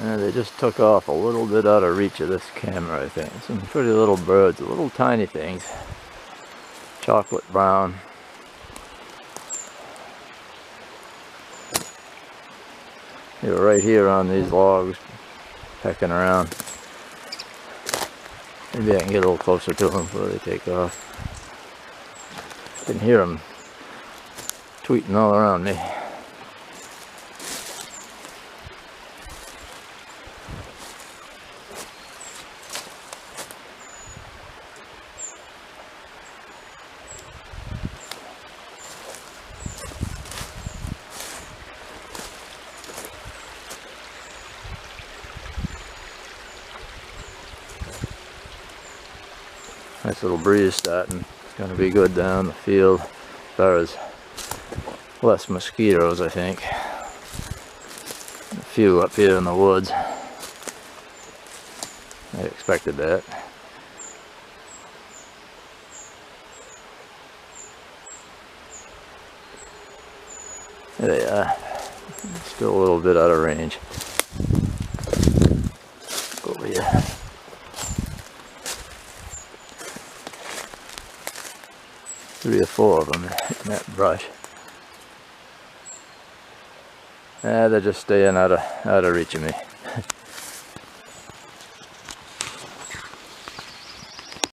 They just took off a little bit out of reach of this camera, I think. Some pretty little birds, little tiny things. Chocolate brown. They were right here on these logs, pecking around. Maybe I can get a little closer to them before they take off. I can hear them tweeting all around me. Nice little breeze starting. It's going to be good down the field as far as less mosquitoes, I think. A few up here in the woods. I expected that. There they are. Still a little bit out of range. Go over here. Three or four of them in that brush. They're just staying out of reach of me.